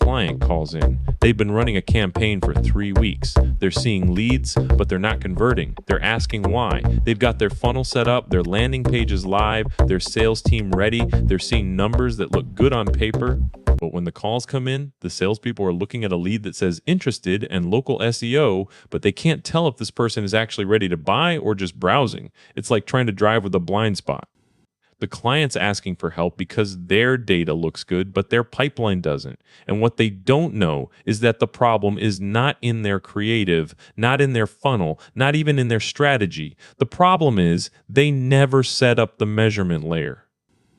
client calls in. They've been running a campaign for 3 weeks. They're seeing leads, but they're not converting. They're asking why. They've got their funnel set up, their landing page is live, their sales team ready. They're seeing numbers that look good on paper. But when the calls come in, the salespeople are looking at a lead that says interested and local SEO, but they can't tell if this person is actually ready to buy or just browsing. It's like trying to drive with a blind spot. The client's asking for help because their data looks good, but their pipeline doesn't. And what they don't know is that the problem is not in their creative, not in their funnel, not even in their strategy. The problem is they never set up the measurement layer.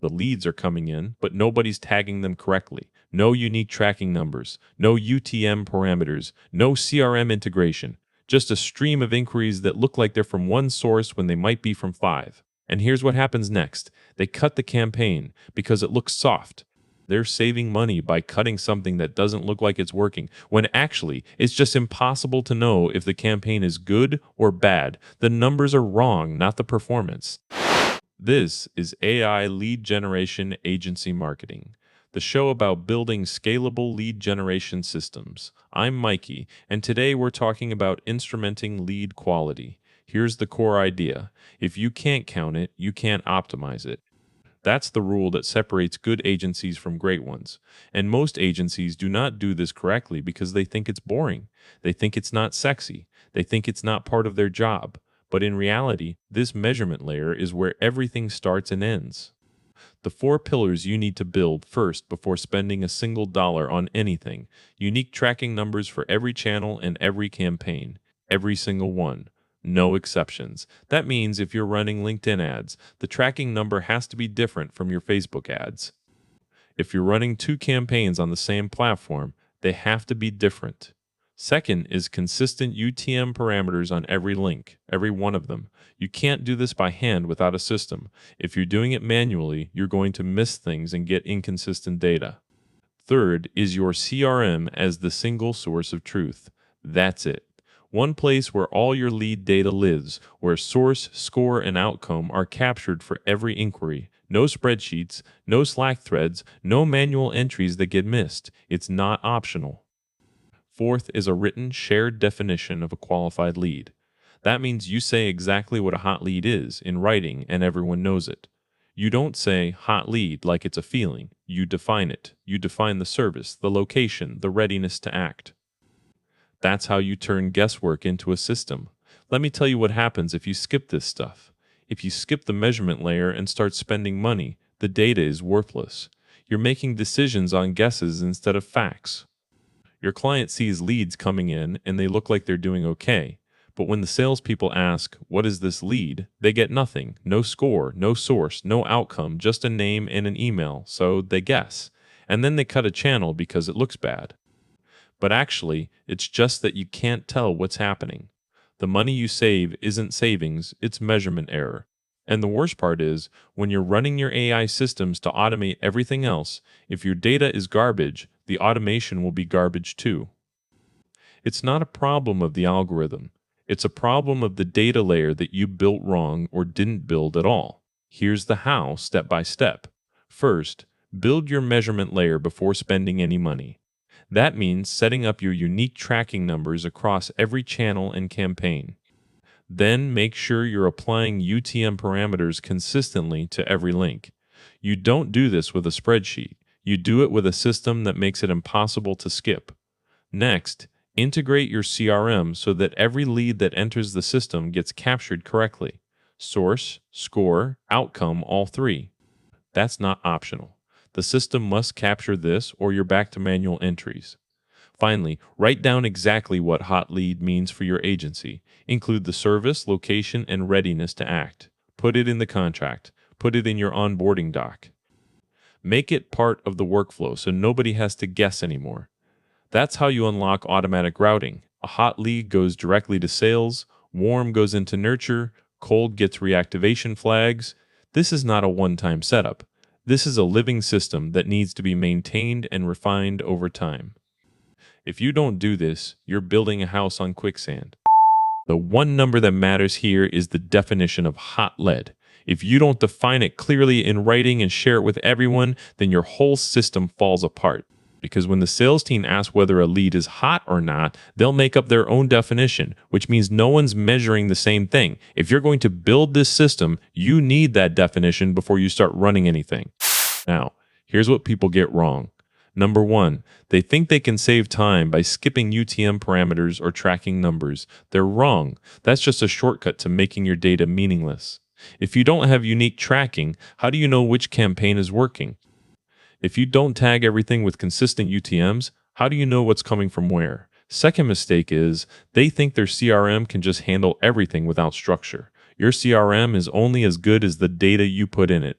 The leads are coming in, but nobody's tagging them correctly. No unique tracking numbers, no UTM parameters, no CRM integration. Just a stream of inquiries that look like they're from one source when they might be from 5. And here's what happens next. They cut the campaign because it looks soft. They're saving money by cutting something that doesn't look like it's working, when actually it's just impossible to know if the campaign is good or bad. The numbers are wrong, not the performance. This is AI Lead Generation Agency Marketing, the show about building scalable lead generation systems. I'm Mikey, and today we're talking about instrumenting lead quality. Here's the core idea. If you can't count it, you can't optimize it. That's the rule that separates good agencies from great ones. And most agencies do not do this correctly because they think it's boring. They think it's not sexy. They think it's not part of their job. But in reality, this measurement layer is where everything starts and ends. The 4 pillars you need to build first before spending a single dollar on anything. Unique tracking numbers for every channel and every campaign. Every single one. No exceptions. That means if you're running LinkedIn ads, the tracking number has to be different from your Facebook ads. If you're running 2 campaigns on the same platform, they have to be different. Second is consistent UTM parameters on every link, every one of them. You can't do this by hand without a system. If you're doing it manually, you're going to miss things and get inconsistent data. Third is your CRM as the single source of truth. That's it. One place where all your lead data lives, where source, score, and outcome are captured for every inquiry. No spreadsheets, no Slack threads, no manual entries that get missed. It's not optional. Fourth is a written, shared definition of a qualified lead. That means you say exactly what a hot lead is in writing and everyone knows it. You don't say hot lead like it's a feeling. You define it. You define the service, the location, the readiness to act. That's how you turn guesswork into a system. Let me tell you what happens if you skip this stuff. If you skip the measurement layer and start spending money, the data is worthless. You're making decisions on guesses instead of facts. Your client sees leads coming in and they look like they're doing okay. But when the salespeople ask, what is this lead? They get nothing. No score, no source, no outcome, just a name and an email. So they guess. And then they cut a channel because it looks bad. But actually, it's just that you can't tell what's happening. The money you save isn't savings, it's measurement error. And the worst part is, when you're running your AI systems to automate everything else, if your data is garbage, the automation will be garbage too. It's not a problem of the algorithm. It's a problem of the data layer that you built wrong or didn't build at all. Here's the how, step by step. First, build your measurement layer before spending any money. That means setting up your unique tracking numbers across every channel and campaign. Then make sure you're applying UTM parameters consistently to every link. You don't do this with a spreadsheet. You do it with a system that makes it impossible to skip. Next, integrate your CRM so that every lead that enters the system gets captured correctly. Source, score, outcome, all 3. That's not optional. The system must capture this or you're back to manual entries. Finally, write down exactly what hot lead means for your agency. Include the service, location, and readiness to act. Put it in the contract. Put it in your onboarding doc. Make it part of the workflow so nobody has to guess anymore. That's how you unlock automatic routing. A hot lead goes directly to sales, warm goes into nurture, cold gets reactivation flags. This is not a one-time setup. This is a living system that needs to be maintained and refined over time. If you don't do this, you're building a house on quicksand. The one number that matters here is the definition of hot lead. If you don't define it clearly in writing and share it with everyone, then your whole system falls apart. Because when the sales team asks whether a lead is hot or not, they'll make up their own definition, which means no one's measuring the same thing. If you're going to build this system, you need that definition before you start running anything. Now, here's what people get wrong. Number one, they think they can save time by skipping UTM parameters or tracking numbers. They're wrong. That's just a shortcut to making your data meaningless. If you don't have unique tracking, how do you know which campaign is working? If you don't tag everything with consistent UTMs, how do you know what's coming from where? Second mistake is they think their CRM can just handle everything without structure. Your CRM is only as good as the data you put in it.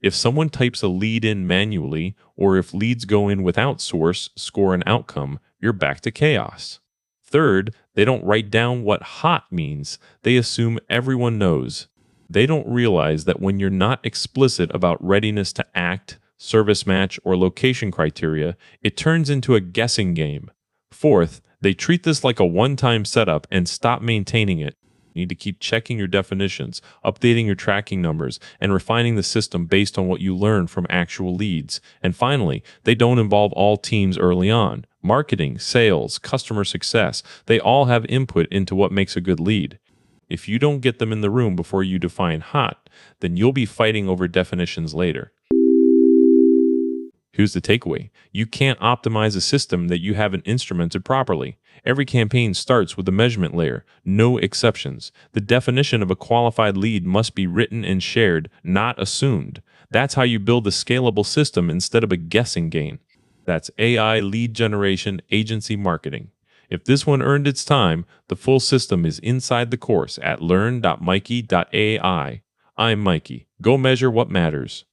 If someone types a lead in manually, or if leads go in without source, score, and outcome, you're back to chaos. Third, they don't write down what hot means. They assume everyone knows. They don't realize that when you're not explicit about readiness to act, service match, or location criteria, it turns into a guessing game. Fourth, they treat this like a one-time setup and stop maintaining it. You need to keep checking your definitions, updating your tracking numbers, and refining the system based on what you learn from actual leads. And finally, they don't involve all teams early on. Marketing, sales, customer success, they all have input into what makes a good lead. If you don't get them in the room before you define hot, then you'll be fighting over definitions later. Here's the takeaway. You can't optimize a system that you haven't instrumented properly. Every campaign starts with a measurement layer, no exceptions. The definition of a qualified lead must be written and shared, not assumed. That's how you build a scalable system instead of a guessing game. That's AI lead generation agency marketing. If this one earned its time, the full system is inside the course at learn.mikey.ai. I'm Mikey. Go measure what matters.